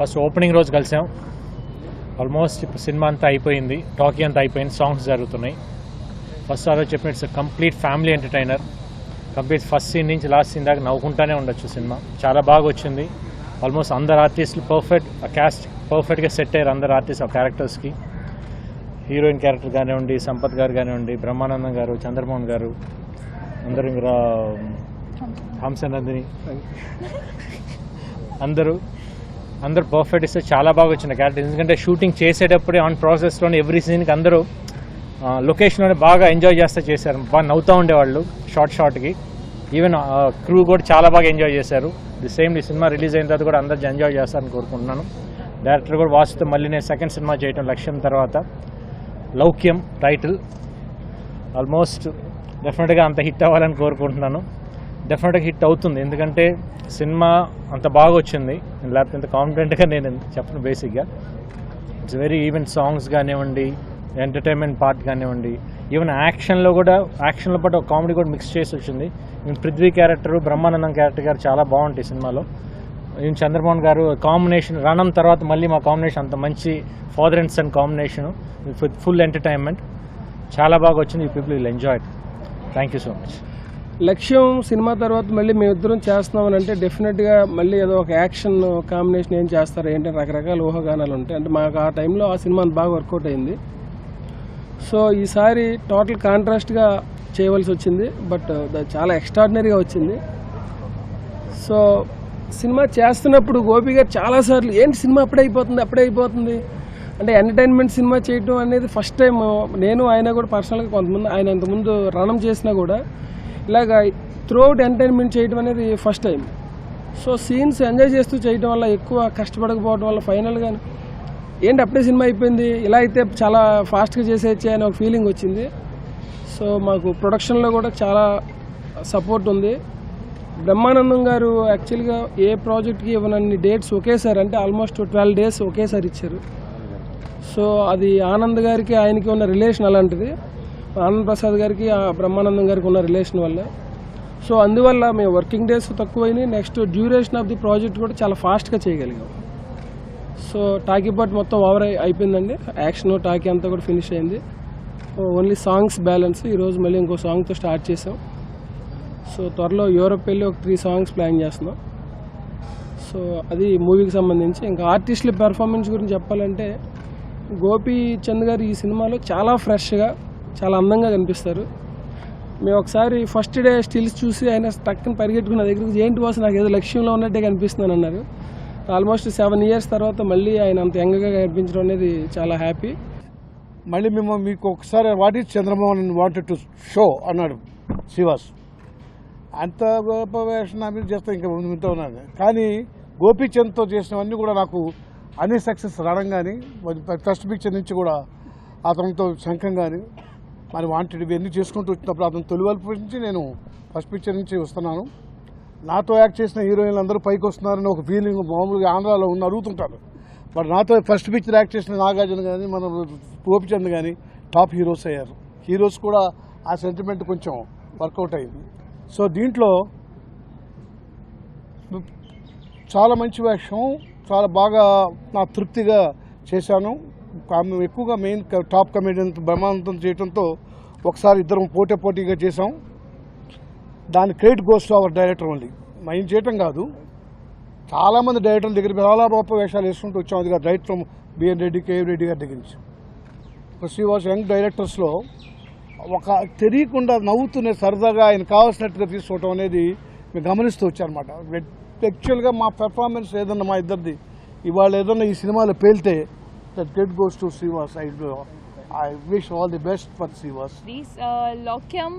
First opening రోజు కలిసాం. Almost ఇప్పుడు సినిమా అంతా అయిపోయింది, టాకీ అంతా అయిపోయింది, సాంగ్స్ జరుగుతున్నాయి. ఫస్ట్ ఆ రోజు చెప్పిన it's complete family entertainer. Complete first scene నుంచి లాస్ట్ సీన్ దాకా నవ్వుకుంటానే ఉండొచ్చు. సినిమా చాలా బాగా వచ్చింది. ఆల్మోస్ట్ అందరు ఆర్టిస్టులు పర్ఫెక్ట్, ఆ క్యాస్ట్ పర్ఫెక్ట్గా సెట్ అయ్యారు. అందరు ఆర్టిస్ట్ ఆ క్యారెక్టర్స్కి, హీరోయిన్ క్యారెక్టర్ కానివ్వండి, సంపత్ గారు కానివ్వండి, బ్రహ్మానందం గారు, చంద్రమోహన్ గారు, అందరూ ఇంకా హంసనందిని, అందరూ పర్ఫెక్ట్ ఇస్తే చాలా బాగా వచ్చిన క్యారెక్టర్. ఎందుకంటే షూటింగ్ చేసేటప్పుడే ఆన్ ప్రాసెస్లోనే ఎవ్రీ సీన్కి అందరూ లొకేషన్లోనే బాగా ఎంజాయ్ చేశారు. బాగా నవ్వుతూ ఉండేవాళ్ళు షార్ట్కి. ఈవెన్ క్రూ కూడా చాలా బాగా ఎంజాయ్ చేశారు. ది సినిమా రిలీజ్ అయిన తర్వాత కూడా అందరూ ఎంజాయ్ చేస్తారని కోరుకుంటున్నాను. డైరెక్టర్ కూడా వాసుతో మళ్ళీ నేను సెకండ్ సినిమా చేయటం లక్ష్యం తర్వాత లౌక్యం టైటిల్ ఆల్మోస్ట్ డెఫినెట్గా అంత హిట్ అవ్వాలని కోరుకుంటున్నాను. డెఫినెట్గా హిట్ అవుతుంది, ఎందుకంటే సినిమా అంత బాగా వచ్చింది. లేకపోతే ఇంత కాన్ఫిడెంట్గా నేను చెప్పను. బేసిక్గా ఇట్స్ వెరీ ఈవెన్ సాంగ్స్ కానివ్వండి, ఎంటర్టైన్మెంట్ పార్ట్ కానివ్వండి, ఈవెన్ యాక్షన్లో పాటు ఒక కామెడీ కూడా మిక్స్ చేసి వచ్చింది. Even Prithvi character, Brahmanandam character గారు చాలా బాగుంటాయి సినిమాలో. ఈవెన్ చంద్రమోహన్ గారు కాంబినేషన్, రణం తర్వాత మళ్ళీ మా కాంబినేషన్ అంత మంచి father and son combination with full entertainment చాలా బాగా వచ్చింది. You people will enjoy it. Thank you so much. Lakshyam సినిమా తర్వాత మళ్ళీ మేమిద్దరం చేస్తున్నామని అంటే డెఫినెట్గా మళ్ళీ ఏదో ఒక యాక్షన్ కాంబినేషన్ ఏం చేస్తారు ఏంటంటే రకరకాల ఊహాగానాలు ఉంటాయి. అంటే మాకు ఆ టైంలో ఆ సినిమా బాగా వర్కౌట్ అయింది. సో ఈసారి టోటల్ కాంట్రాస్ట్గా చేయవలసి వచ్చింది, బట్ చాలా ఎక్స్ట్రాడినరీగా వచ్చింది. సో సినిమా చేస్తున్నప్పుడు గోపి గారు చాలాసార్లు ఏంటి సినిమా అప్పుడే అయిపోతుంది అంటే ఎంటర్టైన్మెంట్ సినిమా చేయటం అనేది ఫస్ట్ టైం. నేను ఆయన కూడా పర్సనల్గా కొంతమంది ఆయన ఇంతకుముందు రణం చేసినా కూడా ఇలాగ త్రూఅవుట్ ఎంటర్టైన్మెంట్ చేయడం అనేది first time. So scenes enjoy చేస్తూ చేయడం వల్ల, ఎక్కువ కష్టపడకపోవడం వల్ల ఫైనల్గా ఏంటి అప్పుడే సినిమా అయిపోయింది, ఇలా అయితే చాలా ఫాస్ట్గా చేసేయచ్చే అనే ఒక ఫీలింగ్ వచ్చింది. సో మాకు ప్రొడక్షన్లో కూడా చాలా సపోర్ట్ ఉంది. బ్రహ్మానందం గారు యాక్చువల్గా ఏ ప్రాజెక్ట్కి ఇవ్వనన్ని డేట్స్ ఒకేసారి, అంటే ఆల్మోస్ట్ 12 days ఒకేసారి ఇచ్చారు. సో అది ఆనంద్ గారికి ఆయనకి ఉన్న రిలేషన్ అలాంటిది, ఆనంద్ ప్రసాద్ గారికి బ్రహ్మానందం గారికి ఉన్న రిలేషన్ వల్ల. సో అందువల్ల మేము వర్కింగ్ డేస్ తక్కువైనాయి. Next duration of the project కూడా చాలా ఫాస్ట్గా చేయగలిగాం. సో టాకీ పార్ట్ మొత్తం ఓవర్ అయిపోయిందండి. యాక్షన్ టాకీ అంతా కూడా ఫినిష్ అయింది. Only songs balance. ఈరోజు మళ్ళీ ఇంకో సాంగ్తో స్టార్ట్ చేసాం. సో త్వరలో యూరోప్ వెళ్ళి ఒక 3 songs ప్లాన్ చేస్తున్నాం. సో అది మూవీకి సంబంధించి. ఇంకా ఆర్టిస్టుల పెర్ఫార్మెన్స్ గురించి చెప్పాలంటే గోపీ చంద్ గారు ఈ సినిమాలో చాలా ఫ్రెష్గా, చాలా అందంగా కనిపిస్తారు. మేము ఒకసారి ఫస్ట్ డే స్టిల్స్ చూసి ఆయన టక్కన పరిగెట్టుకున్న దగ్గరికి ఏంటి బాస్ నాకు ఏదో లక్ష్యంలో ఉన్నట్టే కనిపిస్తున్నాను అన్నారు. ఆల్మోస్ట్ 7 years తర్వాత మళ్ళీ ఆయన అంత యంగ్గా కనిపించడం అనేది చాలా హ్యాపీ. మళ్ళీ మేము మీకు ఒకసారి what is Chandramohan wanted to show అన్నాడు శ్రీవాస్. అంత గొప్ప వేషం నా మీద చేస్తే ఇంకా ముందుతో ఉన్నాను. కానీ గోపీచంద్తో చేసినవన్నీ కూడా నాకు అన్ని సక్సెస్ రావడం కానీ, ఫస్ట్ పిక్చర్ నుంచి కూడా అతనితో శంఖం కానీ మరి వాంటెడ్ ఇవన్నీ చేసుకుంటూ వచ్చినప్పుడు అతను తొలివల్పు నుంచి నేను ఫస్ట్ పిక్చర్ నుంచి వస్తున్నాను. నాతో యాక్ట్ చేసిన హీరోయిన్లు అందరూ పైకి వస్తున్నారని ఒక ఫీలింగ్ మామూలుగా ఆంధ్రాలో ఉన్న అడుగుతుంటారు. బట్ నాతో ఫస్ట్ పిక్చర్ యాక్ట్ చేసిన నాగార్జున కానీ, మన గోపిచంద్ కానీ టాప్ హీరోస్ అయ్యారు. హీరోస్ కూడా ఆ సెంటిమెంట్ కొంచెం వర్కౌట్ అయింది. సో దీంట్లో చాలా మంచి వేషం, చాలా బాగా నా తృప్తిగా చేశాను. ఎక్కువగా మెయిన్ టాప్ కమెడియన్ బ్రహ్మానందం చేయడంతో ఒకసారి ఇద్దరం పోటీగా చేసాం. దాని credit goes to our director only. మేము చేయటం కాదు, చాలామంది డైరెక్టర్ల దగ్గర చాలా గొప్ప వేషాలు వేసుకుంటూ వచ్చాం. అది కాదు, right from BN Reddy, KM Reddy గారి దగ్గర నుంచి. శ్రీ వాస్ యంగ్ డైరెక్టర్స్లో ఒక తెలియకుండా నవ్వుతూనే సరదాగా ఆయన కావాల్సినట్టుగా తీసుకోవటం అనేది మేము గమనిస్తూ వచ్చారనమాట. యాక్చువల్గా మా పెర్ఫార్మెన్స్ ఏదన్నా మా ఇద్దరిది ఇవాళ ఏదన్నా ఈ సినిమాలో పేలితే that credit goes to Srivas. I wish all the best for Sivas. These Lokyam,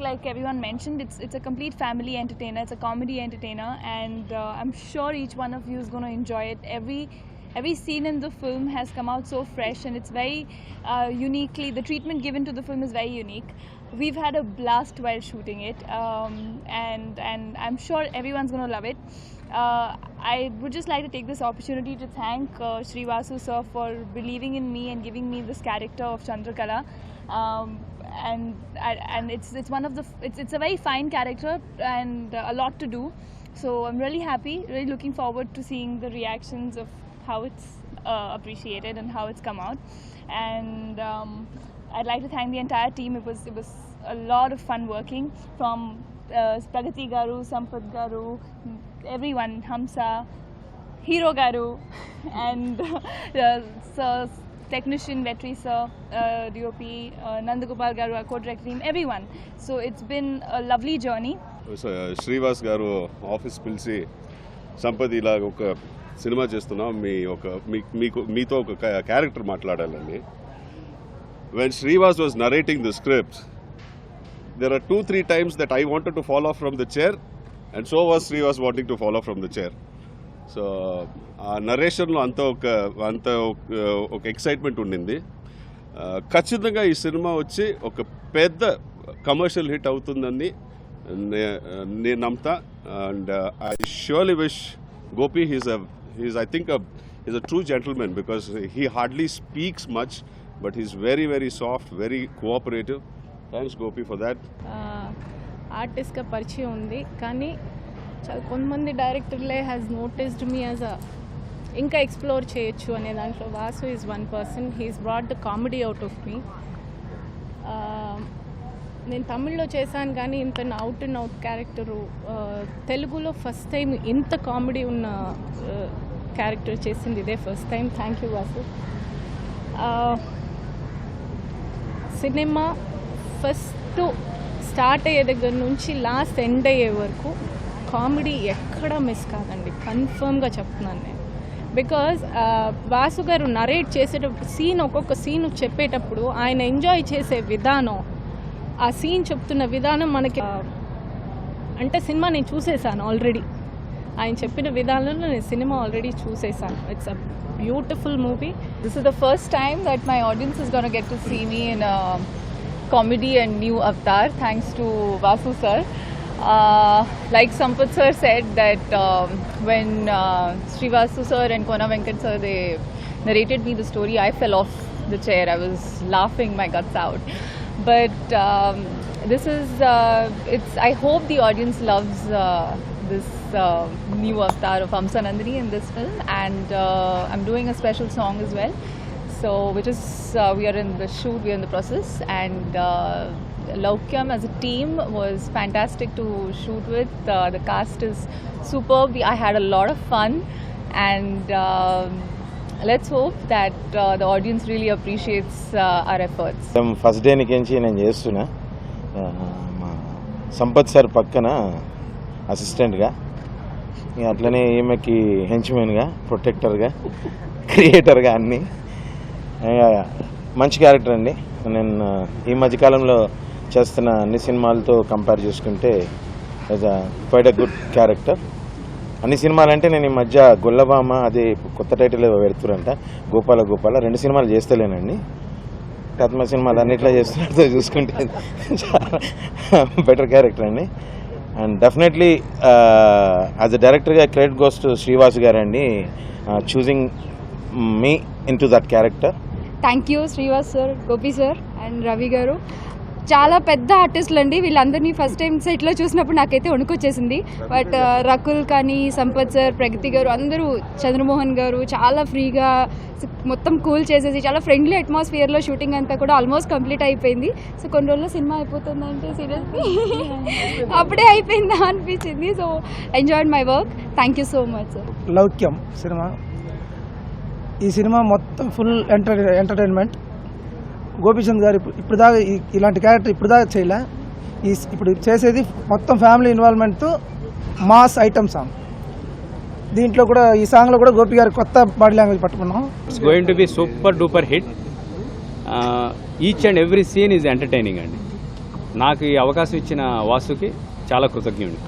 like everyone mentioned, it's a complete family entertainer. It's a comedy entertainer, and I'm sure each one of you is going to enjoy it. Every scene in the film has come out so fresh, and it's very uniquely. The treatment given to the film is very unique. We've had a blast while shooting it, and I'm sure everyone's going to love it. I would just like to take this opportunity to thank Srivasu sir for believing in me and giving me this character of Chandrakala. And it's one of the it's a very fine character and a lot to do. So I'm really happy, really looking forward to seeing the reactions of how it's appreciated and how it's come out. And I'd like to thank the entire team. It was a lot of fun working, from Pragati Garu, Sampath Garu, everyone, Hamsa, Hero Garu, and Sir, technician, Vetri Sir, DOP, Nandagopal Garu, our co-director team, everyone. So it's been a lovely journey. Srivas గారు office పిలిచి సంపత్ ఇలా ఒక cinema చేస్తున్నాం, మీతో ఒక character మాట్లాడాలండి. When Srivas was narrating the script, there are 2-3 times that I wanted to fall off from the chair, and so was Srivas wanting to fall off from the chair. So ఆ నరేషన్లో అంత ఒక excitement ఉండింది. ఖచ్చితంగా ఈ cinema వచ్చి ఒక పెద్ద commercial hit అవుతుందని నేను నమ్ముతా. And I surely wish Gopi, he's I think he's a true gentleman, because he hardly speaks much, but he's very, very soft, very cooperative. Thanks Gopi for that. ఆర్టిస్ట్గా పరిచయం ఉంది, కానీ కొంతమంది డైరెక్టర్లే హ్యాస్ నోటిస్డ్ మీ యాజ్ ఇంకా ఎక్స్ప్లోర్ చేయొచ్చు అనే దాంట్లో Vasu is one person. He's brought the comedy out of me. నేను తమిళ్లో చేశాను, కానీ ఇంత అవుట్ అండ్ అవుట్ క్యారెక్టరు తెలుగులో ఫస్ట్ టైం ఇంత కామెడీ ఉన్న క్యారెక్టర్ చేసింది ఇదే first time. Thank you Vasu. సినిమా ఫస్ట్ స్టార్ట్ అయ్యే దగ్గర నుంచి లాస్ట్ ఎండ్ అయ్యే వరకు కామెడీ ఎక్కడా మిస్ కాదండి, కన్ఫర్మ్గా చెప్తున్నాను నేను. బికాజ్ వాసు గారు నరేట్ చేసేటప్పుడు ఒక్కొక్క సీన్ చెప్పేటప్పుడు ఆయన ఎంజాయ్ చేసే విధానం, ఆ సీన్ చెప్తున్న విధానం మనకి అంటే సినిమా నేను చూసేసాను ఆల్రెడీ. ఆయన చెప్పిన విధానంలో నేను సినిమా ఆల్రెడీ చూసేసాను. It's a beautiful movie. This is the first time that my audience is going to get to see me in a comedy and new avatar, thanks to Vasu sir. Like Sampath sir said that when Srivasu sir and Kona Venkat sir, they narrated me the story, I fell off the chair. I was laughing my guts out. But this is I hope the audience loves this new avatar of Hamsa Nandini in this film, and I'm doing a special song as well, so which is we are in the shoot, we are in the process, and Laukyam as a team was fantastic to shoot with. The cast is superb. I had a lot of fun, and let's hope that the audience really appreciates our efforts. First day నుంచి నేను చేస్తున్నా మా Sampath sir పక్కన అసిస్టెంట్గా, అట్లనే ఈమెకి హెంచ్మెన్గా, ప్రొటెక్టర్గా, క్రియేటర్గా అన్నీ. మంచి క్యారెక్టర్ అండి. నేను ఈ మధ్యకాలంలో చేస్తున్న అన్ని సినిమాలతో కంపేర్ చేసుకుంటే క్వైట్ అ గుడ్ క్యారెక్టర్. అన్ని సినిమాలంటే నేను ఈ మధ్య గొల్లబామ, అదే కొత్త టైటిల్ పెడుతురంట, గోపాల 2 సినిమాలు చేస్తలేనండి. కథమ సినిమాలు అన్నిట్లో చేస్తున్నట్టు చూసుకుంటే చాలా బెటర్ క్యారెక్టర్ అండి. అండ్ డెఫినెట్లీ యాజ్ అ డైరెక్టర్గా క్రెడిట్ గోస్ టు శ్రీవాసు గారండి, choosing me in to that character. Thank you Srivas sir, Gopi sir and Ravi గారు. చాలా పెద్ద ఆర్టిస్టులు అండి, వీళ్ళందరినీ ఫస్ట్ టైం సెట్లో చూసినప్పుడు నాకైతే వణుకొచ్చేసింది. బట్ రకుల్ కానీ, సంపత్ సార్, ప్రగతి గారు, అందరూ, చంద్రమోహన్ గారు చాలా ఫ్రీగా మొత్తం కూల్ చేసేసి చాలా ఫ్రెండ్లీ అట్మాస్ఫియర్లో షూటింగ్ అంతా కూడా ఆల్మోస్ట్ కంప్లీట్ అయిపోయింది. సో కొన్ని రోజుల్లో సినిమా అయిపోతుందంటే సీరియస్లీ అప్పుడే అయిపోయిందా అనిపించింది. So enjoyed my work. Thank you so much sir. Loukyam cinema, ఈ సినిమా మొత్తం ఫుల్ ఎంటర్టైన్మెంట్. గోపీచంద్ గారు ఇప్పుడు దాకా ఇలాంటి క్యారెక్టర్ ఇప్పుడు దాకా చేయలే. ఇప్పుడు చేసేది మొత్తం ఫ్యామిలీ ఇన్వాల్వ్మెంట్తో మాస్ ఐటమ్ సాంగ్. దీంట్లో కూడా ఈ సాంగ్లో కూడా గోపి గారు కొత్త బాడీ లాంగ్వేజ్ పట్టుకున్నాం. It's going to be super duper hit. Each and every scene is entertaining అండి. నాకు ఈ అవకాశం ఇచ్చిన వాసుకి చాలా కృతజ్ఞుడు.